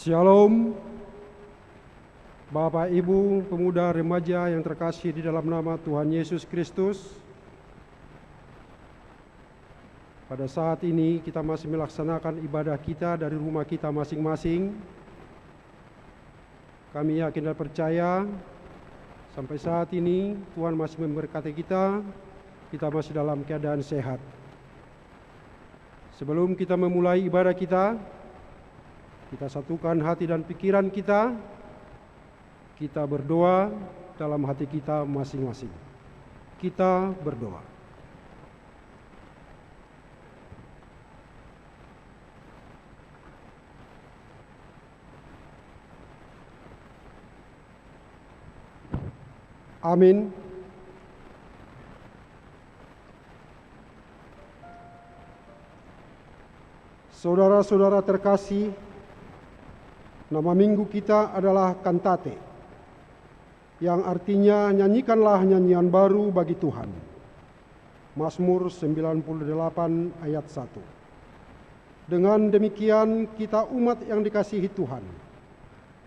Shalom, Bapak Ibu, pemuda remaja yang terkasih di dalam nama Tuhan Yesus Kristus. Pada saat ini kita masih melaksanakan ibadah kita dari rumah kita masing-masing. Kami yakin dan percaya sampai saat ini Tuhan masih memberkati kita masih dalam keadaan sehat. Sebelum kita memulai ibadah kita satukan hati dan pikiran kita berdoa dalam hati kita masing-masing. Kita berdoa. Amin. Saudara-saudara terkasih, nama minggu kita adalah kantate, yang artinya nyanyikanlah nyanyian baru bagi Tuhan. Mazmur 98 ayat 1. Dengan demikian kita umat yang dikasihi Tuhan,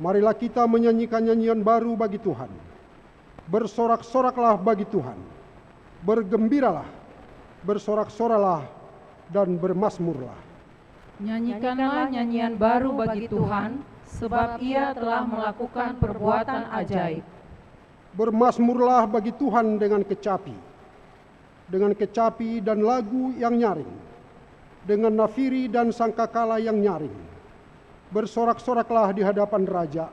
marilah kita menyanyikan nyanyian baru bagi Tuhan. Bersorak-soraklah bagi Tuhan, bergembiralah, bersorak-soralah dan bermazmurlah. Nyanyikanlah nyanyian baru bagi Tuhan, sebab Ia telah melakukan perbuatan ajaib. Bermazmurlah bagi Tuhan dengan kecapi dan lagu yang nyaring, dengan nafiri dan sangkakala yang nyaring. Bersorak-soraklah di hadapan Raja,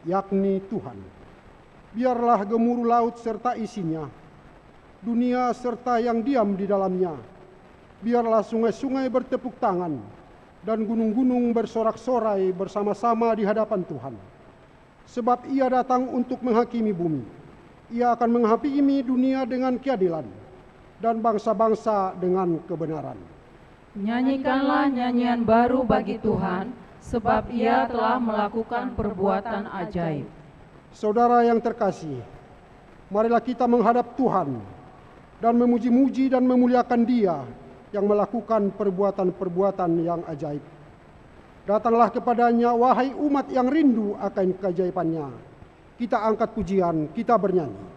yakni Tuhan. Biarlah gemuruh laut serta isinya, dunia serta yang diam di dalamnya. Biarlah sungai-sungai bertepuk tangan, dan gunung-gunung bersorak-sorai bersama-sama di hadapan Tuhan. Sebab Ia datang untuk menghakimi bumi. Ia akan menghakimi dunia dengan keadilan, dan bangsa-bangsa dengan kebenaran. Nyanyikanlah nyanyian baru bagi Tuhan, sebab Ia telah melakukan perbuatan ajaib. Saudara yang terkasih, marilah kita menghadap Tuhan dan memuji-muji dan memuliakan Dia yang melakukan perbuatan-perbuatan yang ajaib. Datanglah kepadanya, wahai umat yang rindu akan keajaibannya. Kita angkat pujian, kita bernyanyi.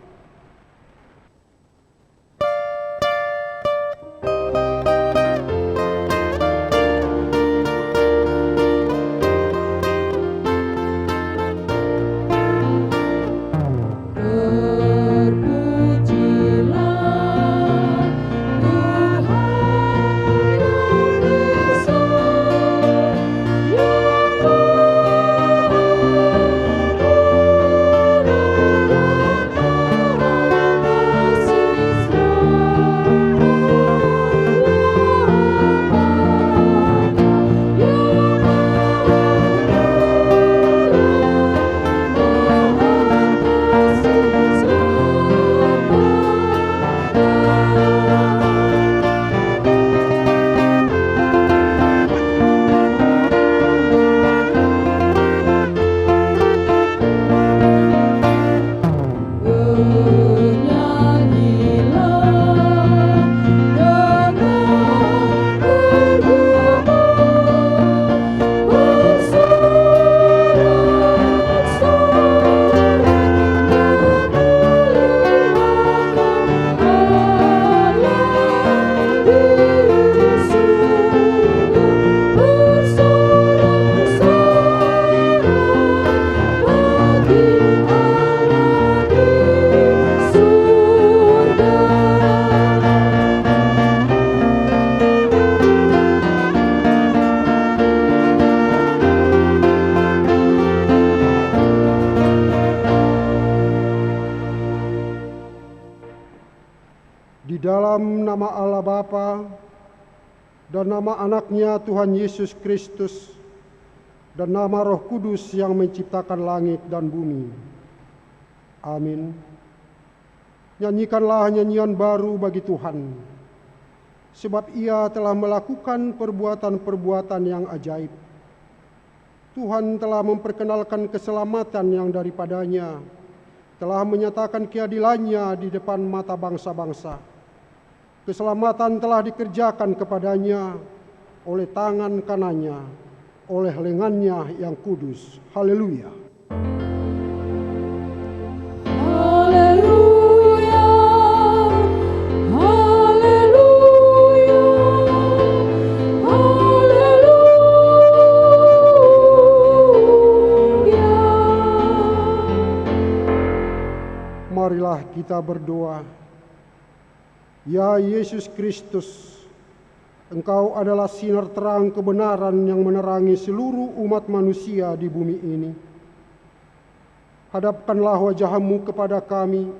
Di dalam nama Allah Bapa dan nama anaknya Tuhan Yesus Kristus dan nama Roh Kudus yang menciptakan langit dan bumi. Amin. Nyanyikanlah nyanyian baru bagi Tuhan, sebab Ia telah melakukan perbuatan-perbuatan yang ajaib. Tuhan telah memperkenalkan keselamatan yang daripadanya, telah menyatakan keadilannya di depan mata bangsa-bangsa. Keselamatan telah dikerjakan kepadanya oleh tangan kanannya, oleh lengannya yang kudus. Haleluya. Haleluya, haleluya, haleluya. Marilah kita berdoa. Ya Yesus Kristus, Engkau adalah sinar terang kebenaran yang menerangi seluruh umat manusia di bumi ini. Hadapkanlah wajah-Mu kepada kami,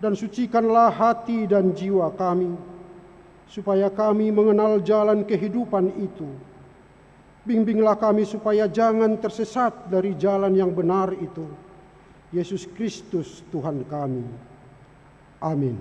dan sucikanlah hati dan jiwa kami, supaya kami mengenal jalan kehidupan itu. Bimbinglah kami supaya jangan tersesat dari jalan yang benar itu. Yesus Kristus Tuhan kami. Amin.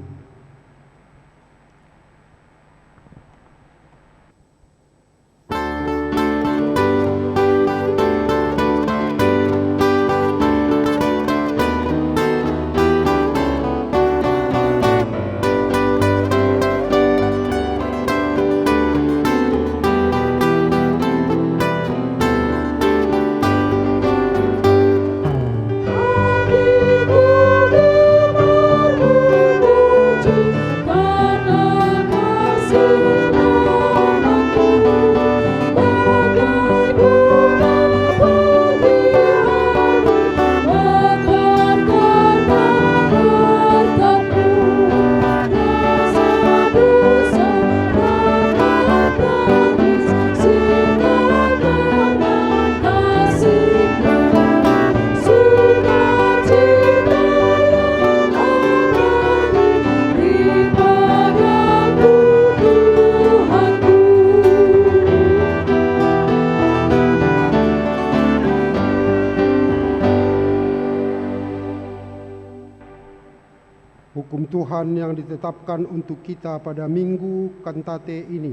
Hukum Tuhan yang ditetapkan untuk kita pada minggu kantate ini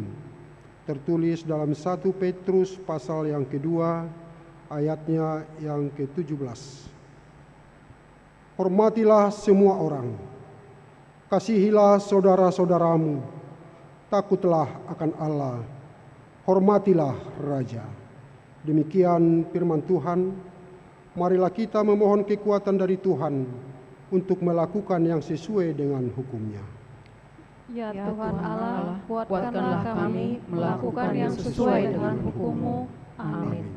tertulis dalam 1 Petrus pasal yang kedua, ayatnya yang ke-17. Hormatilah semua orang, kasihilah saudara-saudaramu, takutlah akan Allah, hormatilah Raja. Demikian firman Tuhan. Marilah kita memohon kekuatan dari Tuhan untuk melakukan yang sesuai dengan hukum-Nya. Ya Tuhan Allah, kuatkanlah kami melakukan yang sesuai dengan hukum-Mu. Amin.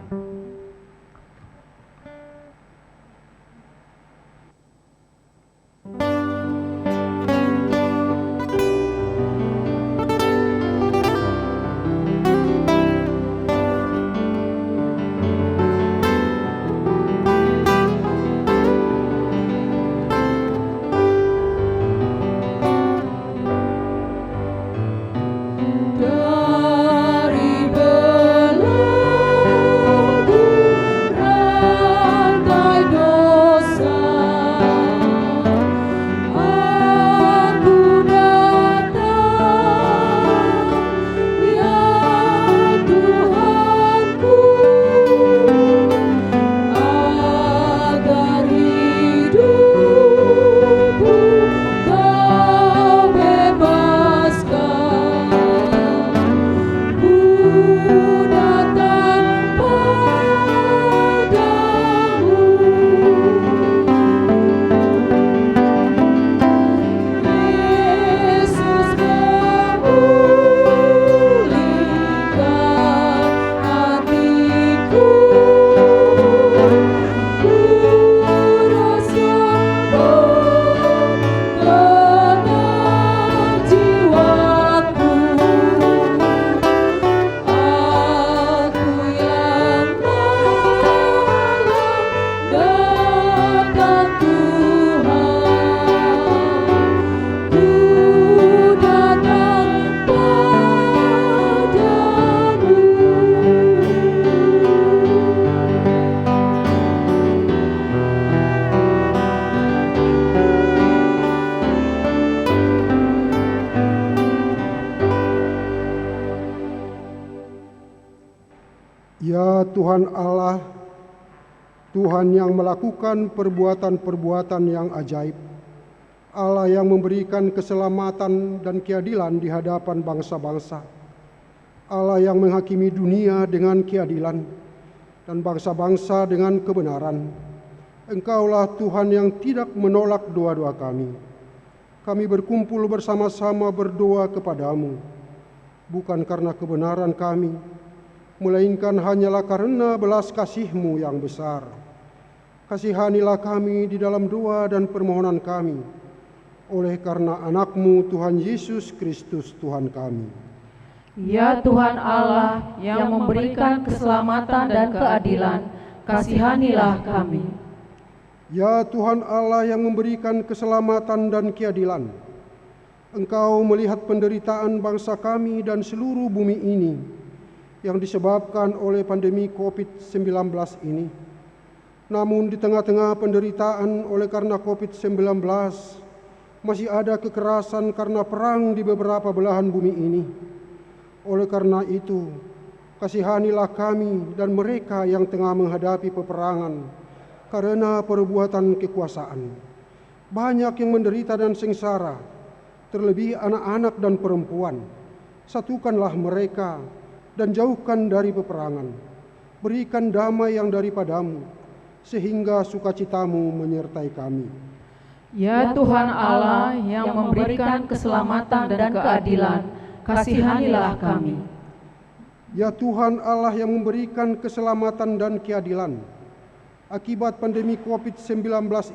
Ya Tuhan Allah, Tuhan yang melakukan perbuatan-perbuatan yang ajaib, Allah yang memberikan keselamatan dan keadilan di hadapan bangsa-bangsa, Allah yang menghakimi dunia dengan keadilan, dan bangsa-bangsa dengan kebenaran. Engkaulah Tuhan yang tidak menolak doa-doa kami. Kami berkumpul bersama-sama berdoa kepadamu, bukan karena kebenaran kami, melainkan hanyalah karena belas kasih-Mu yang besar. Kasihanilah kami di dalam doa dan permohonan kami, oleh karena anak-Mu Tuhan Yesus Kristus Tuhan kami. Ya Tuhan Allah yang memberikan keselamatan dan keadilan, kasihanilah kami. Ya Tuhan Allah yang memberikan keselamatan dan keadilan, Engkau melihat penderitaan bangsa kami dan seluruh bumi ini yang disebabkan oleh pandemi COVID-19 ini. Namun di tengah-tengah penderitaan oleh karena COVID-19, masih ada kekerasan karena perang di beberapa belahan bumi ini. Oleh karena itu, kasihanilah kami dan mereka yang tengah menghadapi peperangan karena perbuatan kekuasaan. Banyak yang menderita dan sengsara, terlebih anak-anak dan perempuan. Satukanlah mereka dan jauhkan dari peperangan. Berikan damai yang daripadamu, sehingga sukacitamu menyertai kami. Ya Tuhan Allah yang memberikan keselamatan dan keadilan, kasihanilah kami. Ya Tuhan Allah yang memberikan keselamatan dan keadilan, akibat pandemi COVID-19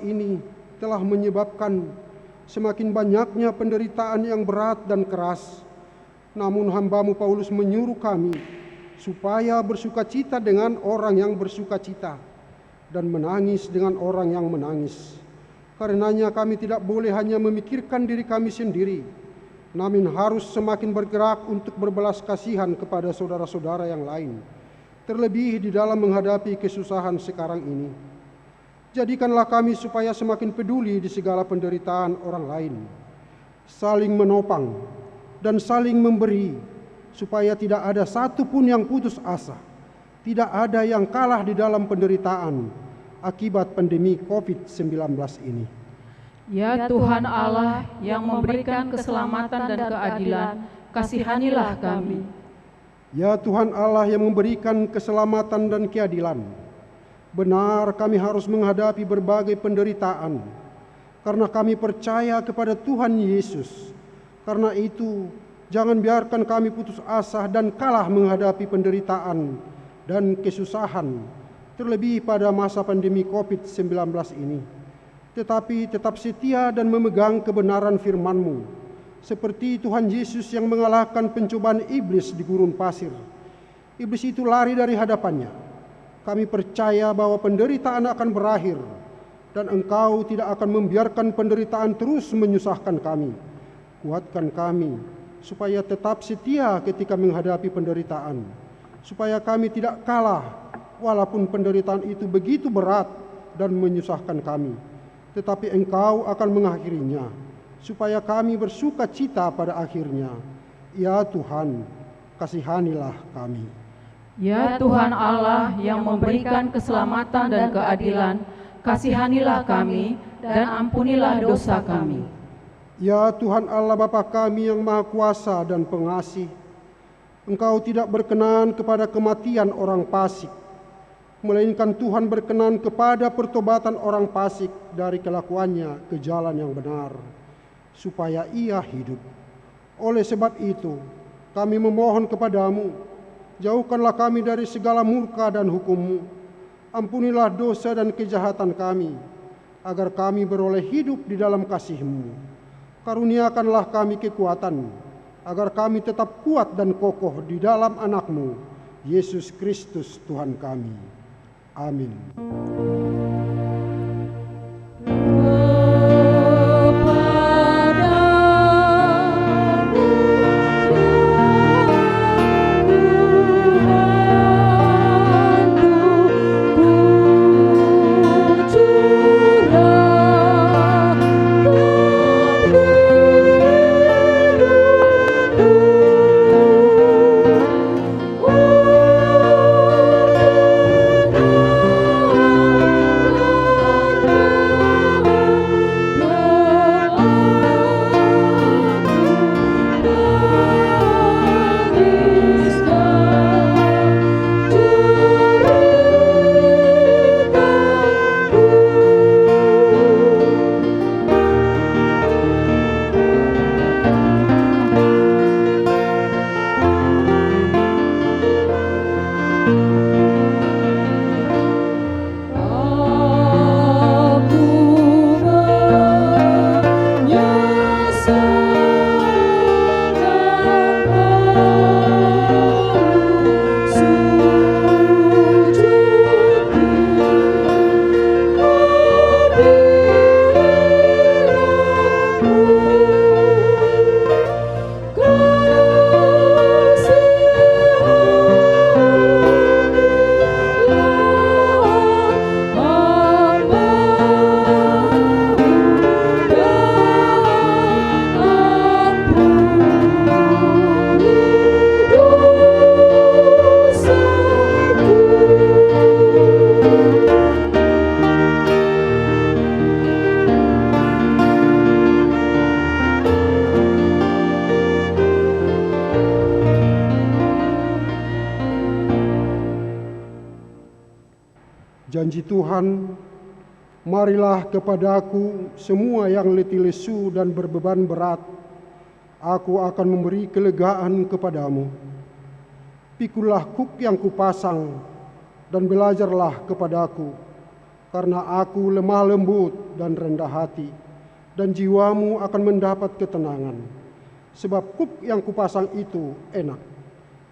ini telah menyebabkan semakin banyaknya penderitaan yang berat dan keras. Namun hamba-Mu Paulus menyuruh kami supaya bersukacita dengan orang yang bersukacita dan menangis dengan orang yang menangis. Karenanya kami tidak boleh hanya memikirkan diri kami sendiri, namun harus semakin bergerak untuk berbelas kasihan kepada saudara-saudara yang lain, terlebih di dalam menghadapi kesusahan sekarang ini. Jadikanlah kami supaya semakin peduli di segala penderitaan orang lain, saling menopang dan saling memberi, supaya tidak ada satupun yang putus asa, tidak ada yang kalah di dalam penderitaan akibat pandemi COVID-19 ini. Ya Tuhan Allah yang memberikan keselamatan dan keadilan, kasihanilah kami. Ya Tuhan Allah yang memberikan keselamatan dan keadilan, benar kami harus menghadapi berbagai penderitaan, karena kami percaya kepada Tuhan Yesus. Karena itu, jangan biarkan kami putus asa dan kalah menghadapi penderitaan dan kesusahan, terlebih pada masa pandemi COVID-19 ini. Tetapi tetap setia dan memegang kebenaran firman-Mu, seperti Tuhan Yesus yang mengalahkan pencobaan iblis di gurun pasir. Iblis itu lari dari hadapannya. Kami percaya bahwa penderitaan akan berakhir, dan Engkau tidak akan membiarkan penderitaan terus menyusahkan kami. Kuatkan kami, supaya tetap setia ketika menghadapi penderitaan, supaya kami tidak kalah, walaupun penderitaan itu begitu berat dan menyusahkan kami. Tetapi Engkau akan mengakhirinya, supaya kami bersuka cita pada akhirnya. Ya Tuhan, kasihanilah kami. Ya Tuhan Allah yang memberikan keselamatan dan keadilan, kasihanilah kami dan ampunilah dosa kami. Ya Tuhan Allah Bapa kami yang Maha Kuasa dan Pengasih, Engkau tidak berkenan kepada kematian orang fasik, melainkan Tuhan berkenan kepada pertobatan orang fasik dari kelakuannya ke jalan yang benar, supaya ia hidup. Oleh sebab itu, kami memohon kepadamu, jauhkanlah kami dari segala murka dan hukum-Mu. Ampunilah dosa dan kejahatan kami, agar kami beroleh hidup di dalam kasih-Mu. Karuniakanlah kami kekuatan, agar kami tetap kuat dan kokoh di dalam anak-Mu, Yesus Kristus Tuhan kami. Amin. Janji Tuhan, marilah kepadaku semua yang letih lesu dan berbeban berat, aku akan memberi kelegaan kepadamu. Pikulah kuk yang kupasang dan belajarlah kepadaku, karena aku lemah lembut dan rendah hati, dan jiwamu akan mendapat ketenangan. Sebab kuk yang kupasang itu enak,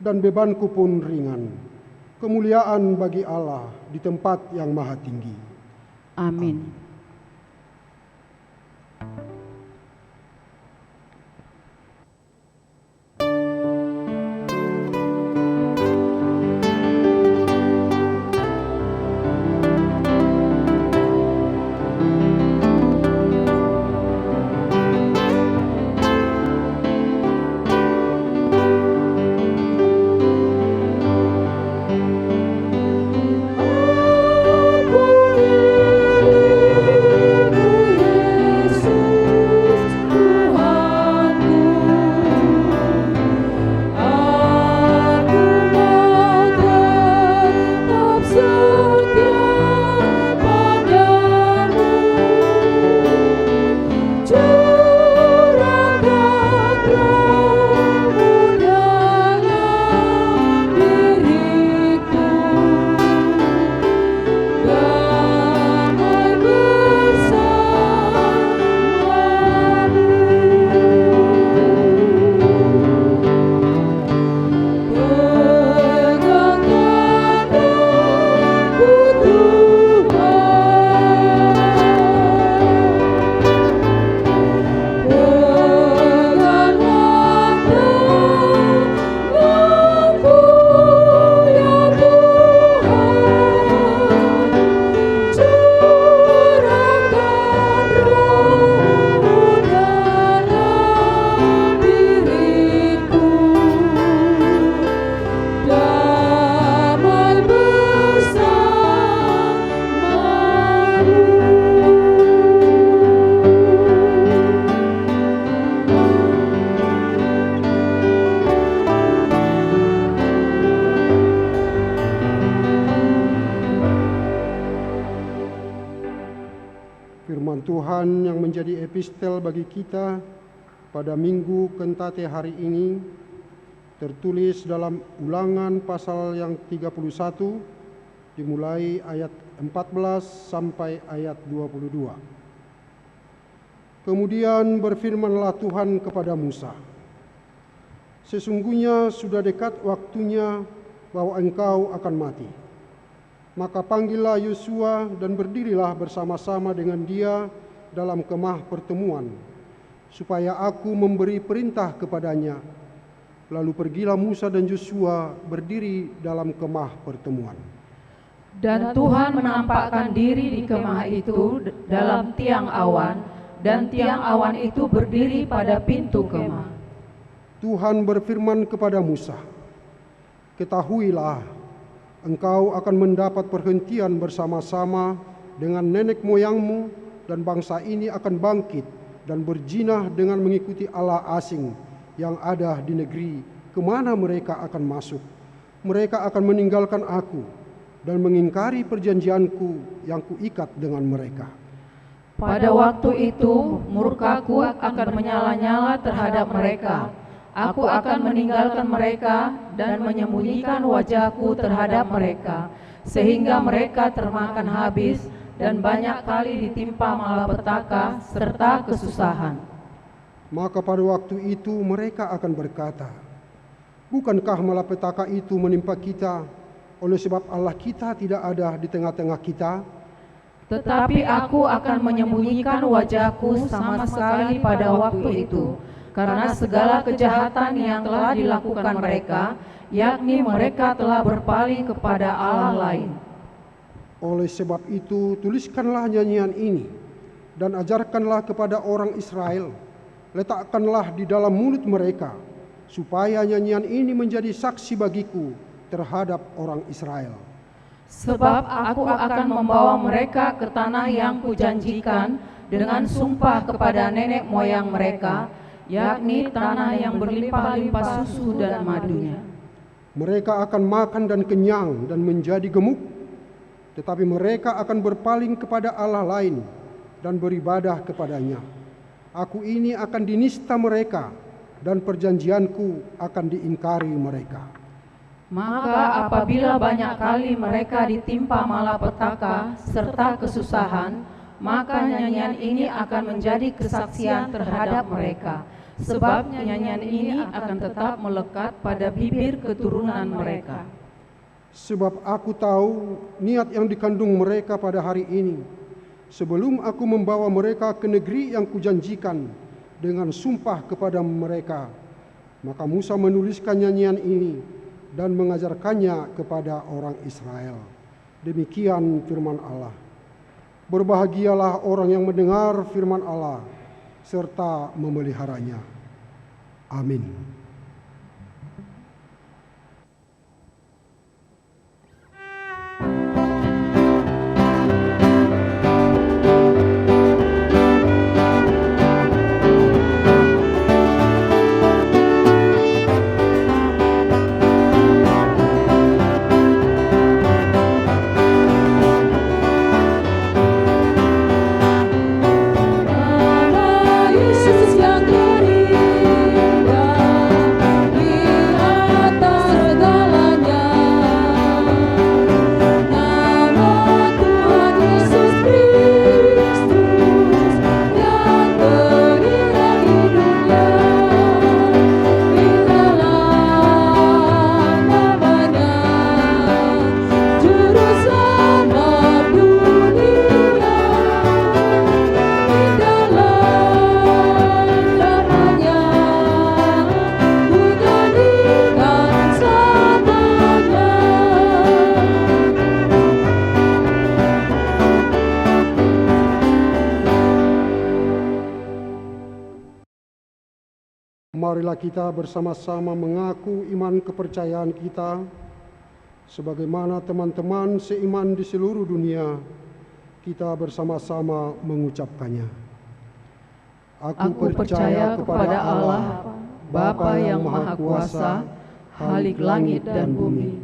dan bebanku pun ringan. Kemuliaan bagi Allah di tempat yang maha tinggi. Amin. Firman Tuhan yang menjadi epistel bagi kita pada Minggu Kentate hari ini tertulis dalam Ulangan pasal yang 31 dimulai ayat 14 sampai ayat 22. Kemudian berfirmanlah Tuhan kepada Musa, "Sesungguhnya sudah dekat waktunya bahwa engkau akan mati. Maka panggillah Yosua dan berdirilah bersama-sama dengan dia dalam kemah pertemuan, supaya aku memberi perintah kepadanya." Lalu pergilah Musa dan Yosua berdiri dalam kemah pertemuan. Dan Tuhan menampakkan diri di kemah itu dalam tiang awan, dan tiang awan itu berdiri pada pintu kemah. Tuhan berfirman kepada Musa, "Ketahuilah, engkau akan mendapat perhentian bersama-sama dengan nenek moyangmu, dan bangsa ini akan bangkit dan berjinah dengan mengikuti Allah asing yang ada di negeri kemana mereka akan masuk. Mereka akan meninggalkan aku dan mengingkari perjanjianku yang kuikat dengan mereka. Pada waktu itu murkaku akan menyala-nyala terhadap mereka. Aku akan meninggalkan mereka dan menyembunyikan wajahku terhadap mereka, sehingga mereka termakan habis dan banyak kali ditimpa malapetaka serta kesusahan." Maka pada waktu itu mereka akan berkata, "Bukankah malapetaka itu menimpa kita oleh sebab Allah kita tidak ada di tengah-tengah kita?" Tetapi aku akan menyembunyikan wajahku sama sekali pada waktu itu, karena segala kejahatan yang telah dilakukan mereka, yakni mereka telah berpaling kepada Allah lain. Oleh sebab itu tuliskanlah nyanyian ini dan ajarkanlah kepada orang Israel. Letakkanlah di dalam mulut mereka, supaya nyanyian ini menjadi saksi bagiku terhadap orang Israel. Sebab aku akan membawa mereka ke tanah yang kujanjikan dengan sumpah kepada nenek moyang mereka, yakni tanah yang berlimpah-limpah susu dan madunya. Mereka akan makan dan kenyang dan menjadi gemuk, tetapi mereka akan berpaling kepada Allah lain dan beribadah kepadanya. Aku ini akan dinista mereka, dan perjanjianku akan diingkari mereka. Maka apabila banyak kali mereka ditimpa malapetaka serta kesusahan, maka nyanyian ini akan menjadi kesaksian terhadap mereka. Sebab nyanyian ini akan tetap melekat pada bibir keturunan mereka. Sebab aku tahu niat yang dikandung mereka pada hari ini, sebelum aku membawa mereka ke negeri yang kujanjikan dengan sumpah kepada mereka. Maka Musa menuliskan nyanyian ini dan mengajarkannya kepada orang Israel. Demikian firman Allah. Berbahagialah orang yang mendengar firman Allah serta memeliharanya. Amin. Marilah kita bersama-sama mengaku iman kepercayaan kita, sebagaimana teman-teman seiman di seluruh dunia, kita bersama-sama mengucapkannya. Aku percaya kepada Allah, Bapa yang Maha Kuasa, Khalik langit dan bumi.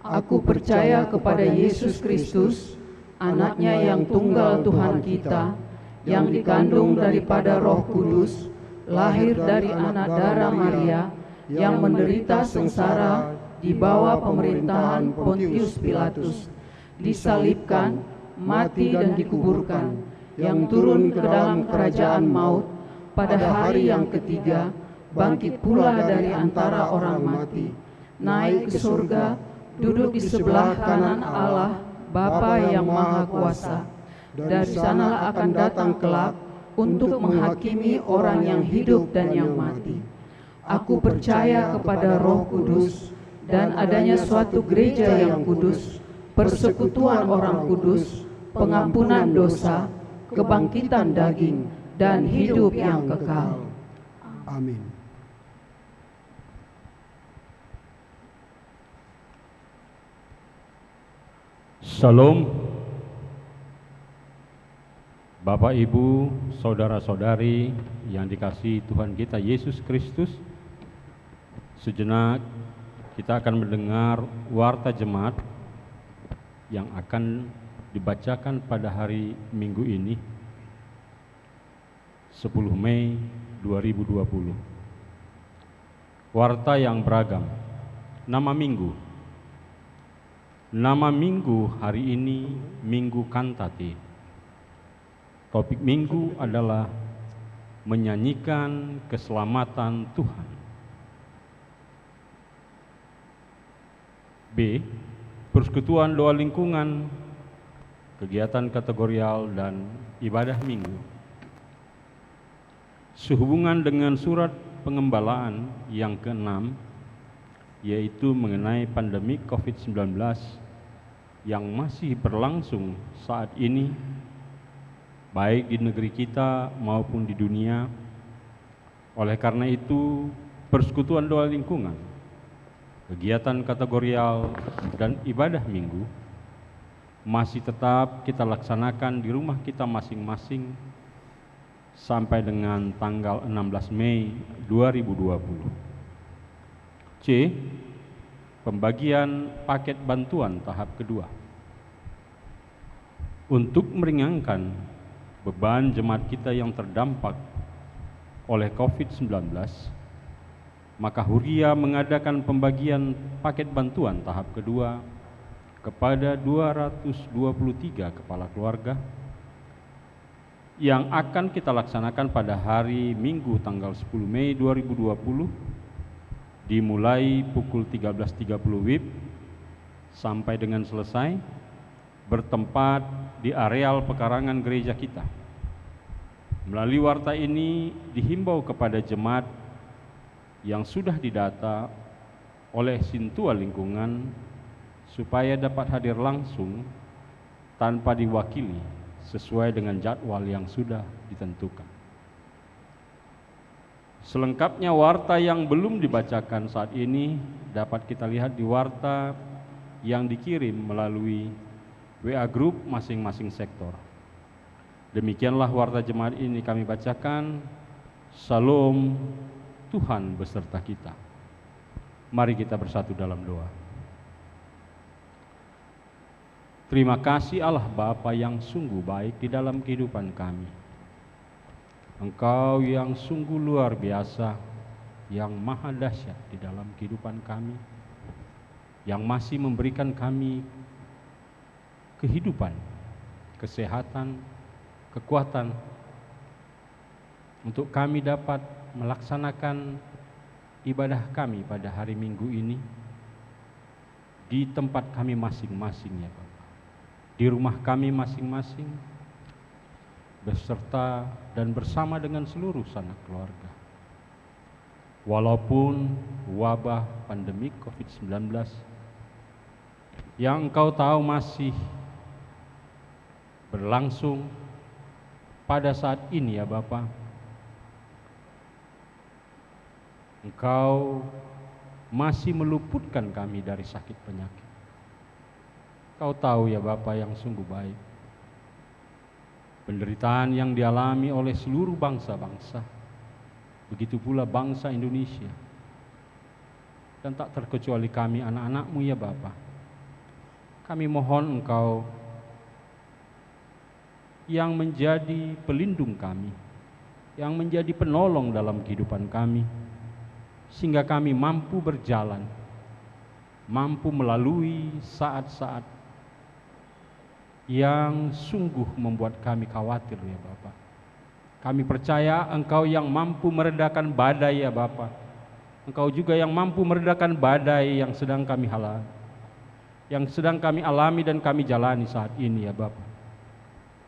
Aku percaya kepada Yesus Kristus, Anaknya yang tunggal Tuhan kita, yang dikandung daripada Roh Kudus, lahir dari anak darah Maria, yang menderita sengsara di bawah pemerintahan Pontius Pilatus, disalibkan, mati dan dikuburkan, yang turun ke dalam kerajaan maut, pada hari yang ketiga, bangkit pula dari antara orang mati, naik ke surga, duduk di sebelah kanan Allah, Bapa yang Maha Kuasa. Dari sanalah akan datang kelak untuk menghakimi orang yang hidup dan yang mati. Aku percaya kepada Roh Kudus dan adanya suatu gereja yang kudus, persekutuan orang kudus, pengampunan dosa, kebangkitan daging, dan hidup yang kekal. Amin. Shalom. Bapak, Ibu, saudara-saudari yang dikasihi Tuhan kita Yesus Kristus, sejenak kita akan mendengar warta jemaat yang akan dibacakan pada hari Minggu ini, 10 Mei 2020. Warta yang beragam. Nama Minggu. Nama Minggu hari ini Minggu Kantate. Topik Minggu adalah menyanyikan keselamatan Tuhan. B. Persekutuan doa lingkungan, kegiatan kategorial dan ibadah Minggu. Sehubungan dengan surat pengembalaan yang ke-6, yaitu mengenai pandemi COVID-19 yang masih berlangsung saat ini, baik di negeri kita maupun di dunia. Oleh karena itu, persekutuan doa lingkungan, kegiatan kategorial, dan ibadah Minggu masih tetap kita laksanakan di rumah kita masing-masing sampai dengan tanggal 16 Mei 2020. C. Pembagian paket bantuan tahap kedua. Untuk meringankan beban jemaat kita yang terdampak oleh COVID-19, maka Huria mengadakan pembagian paket bantuan tahap kedua kepada 223 kepala keluarga yang akan kita laksanakan pada hari Minggu tanggal 10 Mei 2020 dimulai pukul 13.30 WIB sampai dengan selesai, bertempat di areal pekarangan gereja kita. Melalui warta ini dihimbau kepada jemaat yang sudah didata oleh Sintua Lingkungan supaya dapat hadir langsung tanpa diwakili sesuai dengan jadwal yang sudah ditentukan. Selengkapnya warta yang belum dibacakan saat ini dapat kita lihat di warta yang dikirim melalui WA Group masing-masing sektor. Demikianlah warta jemaat ini kami bacakan. Salam, Tuhan beserta kita. Mari kita bersatu dalam doa. Terima kasih Allah Bapa yang sungguh baik di dalam kehidupan kami. Engkau yang sungguh luar biasa, yang maha dahsyat di dalam kehidupan kami, yang masih memberikan kami kehidupan, kesehatan, kekuatan untuk kami dapat melaksanakan ibadah kami pada hari Minggu ini di tempat kami masing-masing ya Bapak, di rumah kami masing-masing, beserta dan bersama dengan seluruh sanak keluarga. Walaupun wabah pandemi COVID-19 yang Engkau tahu masih berlangsung pada saat ini ya Bapa, Engkau masih meluputkan kami dari sakit penyakit. Kau tahu ya Bapa yang sungguh baik, penderitaan yang dialami oleh seluruh bangsa-bangsa, begitu pula bangsa Indonesia, dan tak terkecuali kami anak-anak-Mu ya Bapa. Kami mohon Engkau yang menjadi pelindung kami, yang menjadi penolong dalam kehidupan kami, sehingga kami mampu berjalan, mampu melalui saat-saat yang sungguh membuat kami khawatir ya Bapa. Kami percaya Engkau yang mampu meredakan badai ya Bapa. Engkau juga yang mampu meredakan badai yang sedang kami alami dan kami jalani saat ini ya Bapa.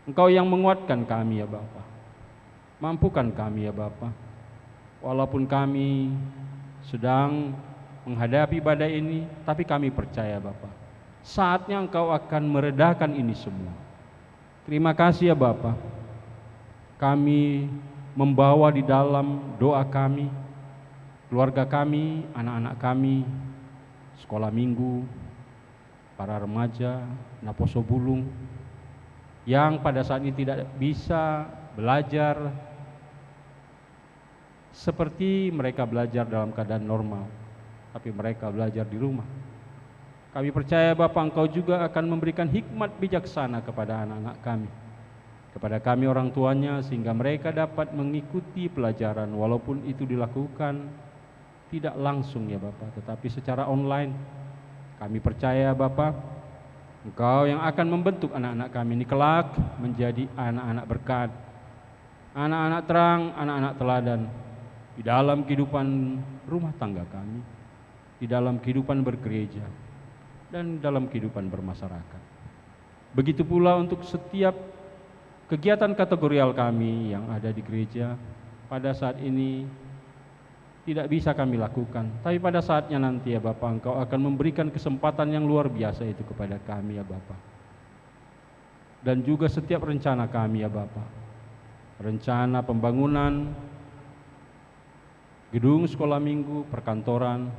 Engkau yang menguatkan kami ya Bapa. Mampukan kami ya Bapa. Walaupun kami sedang menghadapi badai ini, tapi kami percaya Bapa, saatnya Engkau akan meredakan ini semua. Terima kasih ya Bapa. Kami membawa di dalam doa kami, keluarga kami, anak-anak kami, sekolah minggu, para remaja, Naposo Bulung, yang pada saat ini tidak bisa belajar seperti mereka belajar dalam keadaan normal, tapi mereka belajar di rumah. Kami percaya Bapa, Engkau juga akan memberikan hikmat bijaksana kepada anak-anak kami, kepada kami orang tuanya, sehingga mereka dapat mengikuti pelajaran walaupun itu dilakukan tidak langsung ya Bapa, tetapi secara online. Kami percaya Bapa, Engkau yang akan membentuk anak-anak kami ini kelak menjadi anak-anak berkat, anak-anak terang, anak-anak teladan di dalam kehidupan rumah tangga kami, di dalam kehidupan bergereja, dan dalam kehidupan bermasyarakat. Begitu pula untuk setiap kegiatan kategorial kami yang ada di gereja pada saat ini tidak bisa kami lakukan, tapi pada saatnya nanti ya Bapa, Engkau akan memberikan kesempatan yang luar biasa itu kepada kami ya Bapa. Dan juga setiap rencana kami ya Bapa, rencana pembangunan gedung sekolah minggu, perkantoran,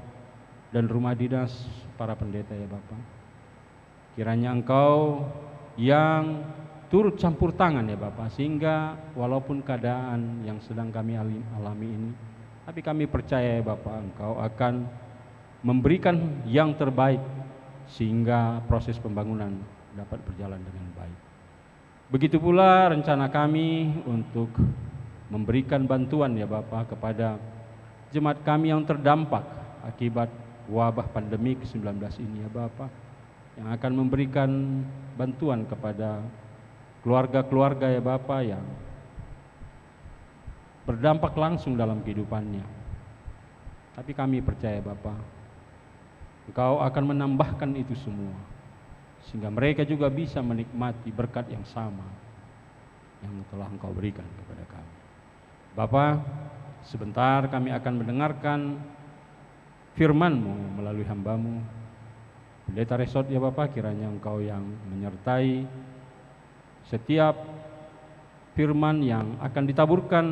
dan rumah dinas para pendeta ya Bapa. Kiranya Engkau yang turut campur tangan ya Bapa, sehingga walaupun keadaan yang sedang kami alami ini, tapi kami percaya ya Bapa, Engkau akan memberikan yang terbaik sehingga proses pembangunan dapat berjalan dengan baik. Begitu pula rencana kami untuk memberikan bantuan ya Bapak kepada jemaat kami yang terdampak akibat wabah pandemi COVID-19 ini ya Bapak, yang akan memberikan bantuan kepada keluarga-keluarga ya Bapak yang berdampak langsung dalam kehidupannya. Tapi kami percaya Bapak, Engkau akan menambahkan itu semua, sehingga mereka juga bisa menikmati berkat yang sama yang telah Engkau berikan kepada kami. Bapak, sebentar kami akan mendengarkan firman-Mu melalui hamba-Mu, Pendeta Resort ya Bapak, kiranya Engkau yang menyertai setiap firman yang akan ditaburkan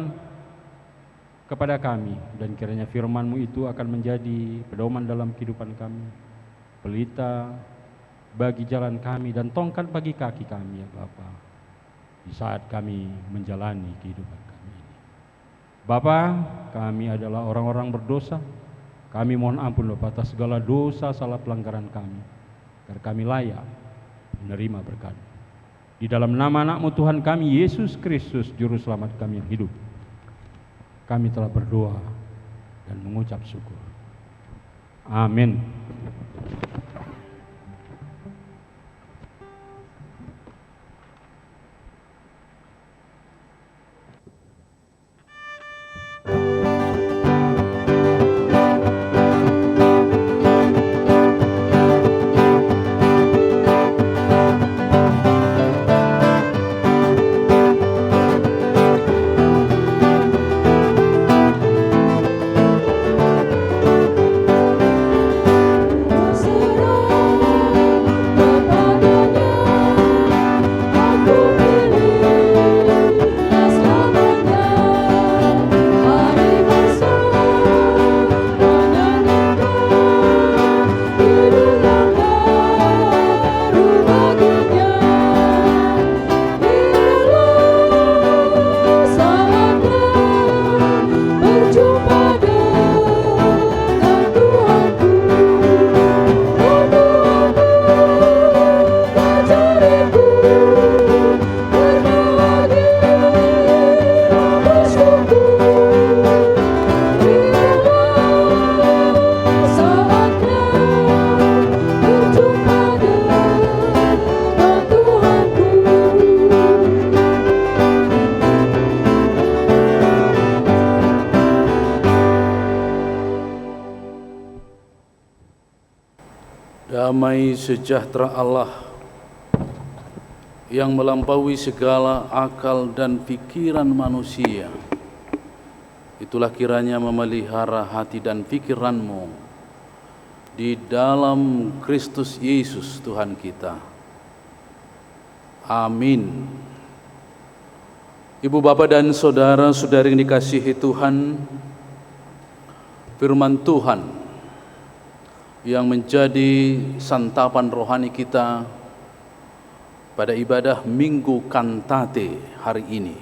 kepada kami, dan kiranya firman-Mu itu akan menjadi pedoman dalam kehidupan kami, pelita bagi jalan kami dan tongkat bagi kaki kami ya Bapa, di saat kami menjalani kehidupan kami ini. Bapa, kami adalah orang-orang berdosa. Kami mohon ampun Bapa atas segala dosa, salah pelanggaran kami, agar kami layak menerima berkat. Di dalam nama anak-Mu Tuhan kami Yesus Kristus, Juru Selamat kami yang hidup, kami telah berdoa dan mengucap syukur. Amin. Damai sejahtera Allah yang melampaui segala akal dan pikiran manusia, itulah kiranya memelihara hati dan pikiranmu di dalam Kristus Yesus Tuhan kita. Amin. Ibu, Bapak, dan saudara-saudari yang dikasihi Tuhan, firman Tuhan yang menjadi santapan rohani kita pada ibadah Minggu Kantate hari ini,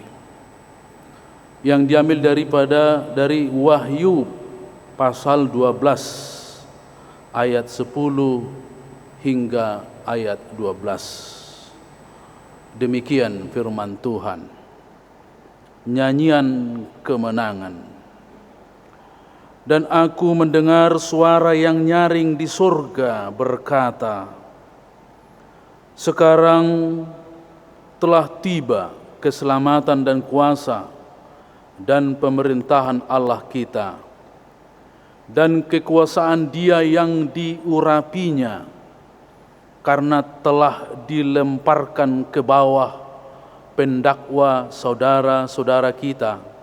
yang diambil dari Wahyu pasal 12 ayat 10 hingga ayat 12. Demikian firman Tuhan. Nyanyian kemenangan. Dan aku mendengar suara yang nyaring di surga berkata, sekarang telah tiba keselamatan dan kuasa dan pemerintahan Allah kita, dan kekuasaan Dia yang diurapinya, karena telah dilemparkan ke bawah pendakwa saudara-saudara kita,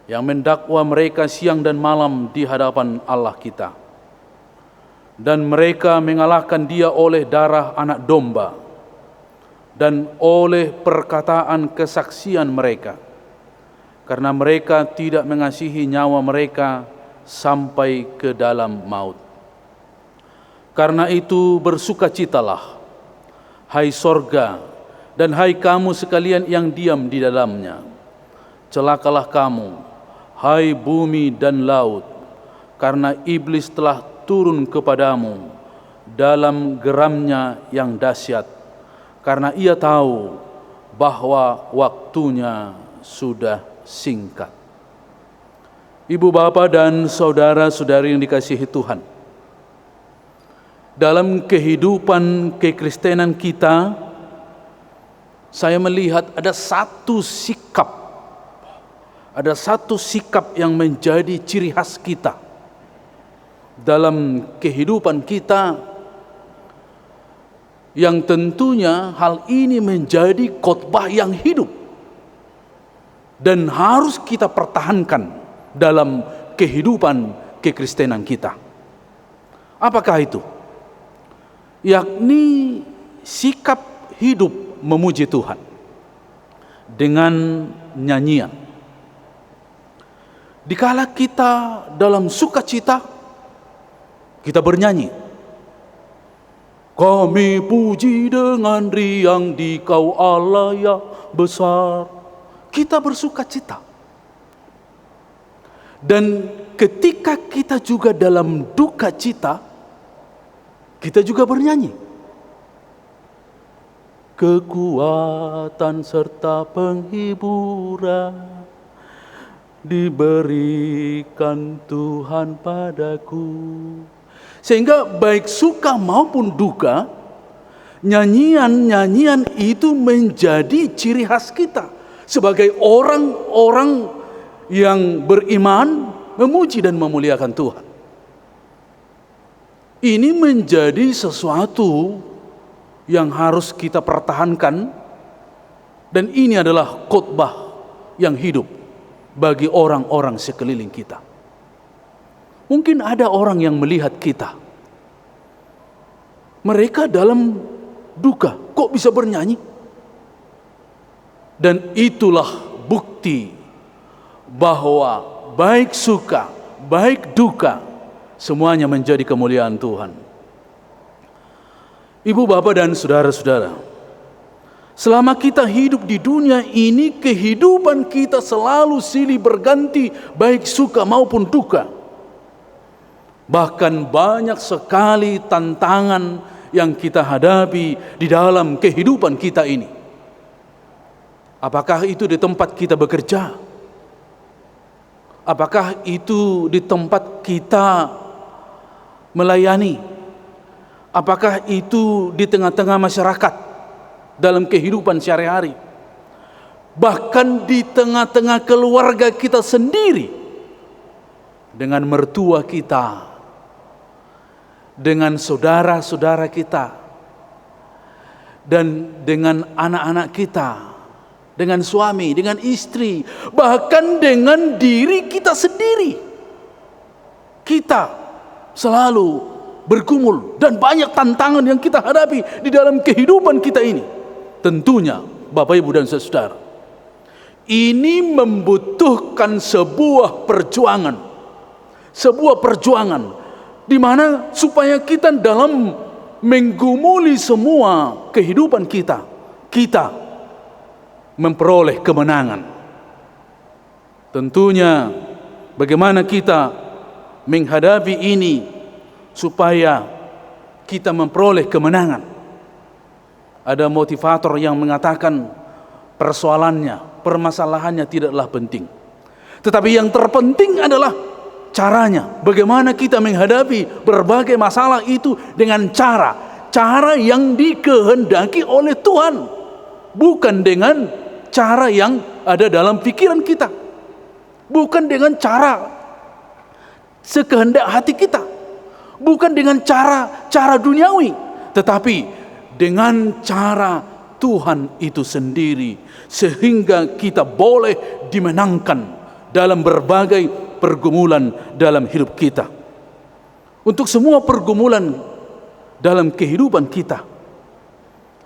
yang mendakwa mereka siang dan malam di hadapan Allah kita. Dan mereka mengalahkan Dia oleh darah anak domba dan oleh perkataan kesaksian mereka, karena mereka tidak mengasihi nyawa mereka sampai ke dalam maut. Karena itu bersukacitalah, hai sorga, dan hai kamu sekalian yang diam di dalamnya. Celakalah kamu, hai bumi dan laut, karena iblis telah turun kepadamu dalam geramnya yang dahsyat, karena ia tahu bahwa waktunya sudah singkat. Ibu, bapak, dan saudara-saudari yang dikasihi Tuhan, dalam kehidupan kekristenan kita, saya melihat ada satu sikap yang menjadi ciri khas kita dalam kehidupan kita, yang tentunya hal ini menjadi khotbah yang hidup dan harus kita pertahankan dalam kehidupan kekristenan kita. Apakah itu? Yakni sikap hidup memuji Tuhan dengan nyanyian. Dikala kita dalam sukacita, kita bernyanyi, kami puji dengan riang di Kau Allah yang besar. Kita bersukacita. Dan ketika kita juga dalam duka cita, kita juga bernyanyi. Kekuatan serta penghiburan diberikan Tuhan padaku. Sehingga baik suka maupun duka, nyanyian-nyanyian itu menjadi ciri khas kita sebagai orang-orang yang beriman, memuji dan memuliakan Tuhan. Ini menjadi sesuatu yang harus kita pertahankan, dan ini adalah khotbah yang hidup bagi orang-orang sekeliling kita. Mungkin ada orang yang melihat kita, mereka dalam duka kok bisa bernyanyi? Dan itulah bukti bahwa baik suka, baik duka, semuanya menjadi kemuliaan Tuhan. Ibu, bapak, dan saudara-saudara, selama kita hidup di dunia ini, kehidupan kita selalu silih berganti, baik suka maupun duka. Bahkan banyak sekali tantangan yang kita hadapi di dalam kehidupan kita ini. Apakah itu di tempat kita bekerja? Apakah itu di tempat kita melayani? Apakah itu di tengah-tengah masyarakat dalam kehidupan sehari-hari? Bahkan di tengah-tengah keluarga kita sendiri, dengan mertua kita, dengan saudara-saudara kita, dan dengan anak-anak kita, dengan suami, dengan istri, bahkan dengan diri kita sendiri. Kita selalu bergumul dan banyak tantangan yang kita hadapi di dalam kehidupan kita ini. Tentunya Bapak, Ibu, dan saudara, ini membutuhkan sebuah perjuangan di mana supaya kita dalam menggumuli semua kehidupan kita memperoleh kemenangan. Tentunya bagaimana kita menghadapi ini supaya kita memperoleh kemenangan. Ada motivator yang mengatakan permasalahannya tidaklah penting, tetapi yang terpenting adalah caranya. Bagaimana kita menghadapi berbagai masalah itu dengan cara yang dikehendaki oleh Tuhan, bukan dengan cara yang ada dalam pikiran kita, bukan dengan cara sekehendak hati kita, bukan dengan cara duniawi, tetapi dengan cara Tuhan itu sendiri, sehingga kita boleh dimenangkan dalam berbagai pergumulan dalam hidup kita. Untuk semua pergumulan dalam kehidupan kita,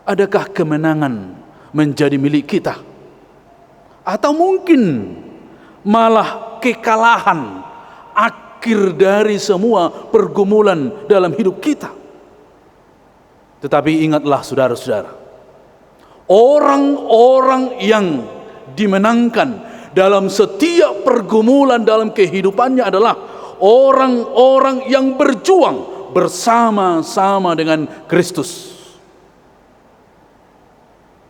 adakah kemenangan menjadi milik kita? Atau mungkin malah kekalahan akhir dari semua pergumulan dalam hidup kita? Tetapi ingatlah saudara-saudara, orang-orang yang dimenangkan dalam setiap pergumulan dalam kehidupannya adalah orang-orang yang berjuang bersama-sama dengan Kristus.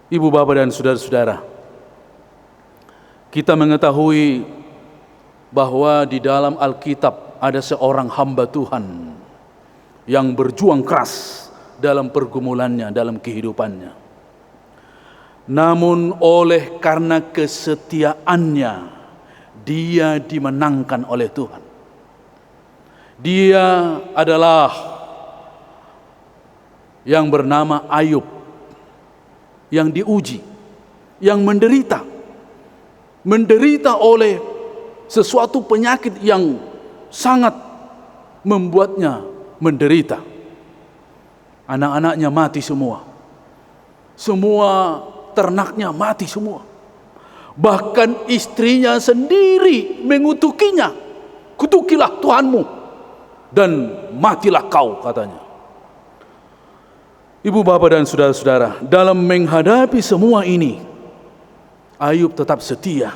Ibu, bapak, dan saudara-saudara, kita mengetahui bahwa di dalam Alkitab ada seorang hamba Tuhan yang berjuang keras dalam pergumulannya, dalam kehidupannya. Namun oleh karena kesetiaannya, dia dimenangkan oleh Tuhan. Dia adalah yang bernama Ayub, yang diuji, yang menderita oleh sesuatu penyakit yang sangat membuatnya menderita. Anak-anaknya mati semua. Semua ternaknya mati semua. Bahkan istrinya sendiri mengutukinya. Kutukilah Tuhanmu dan matilah kau, katanya. Ibu, bapak, dan saudara-saudara, dalam menghadapi semua ini, Ayub tetap setia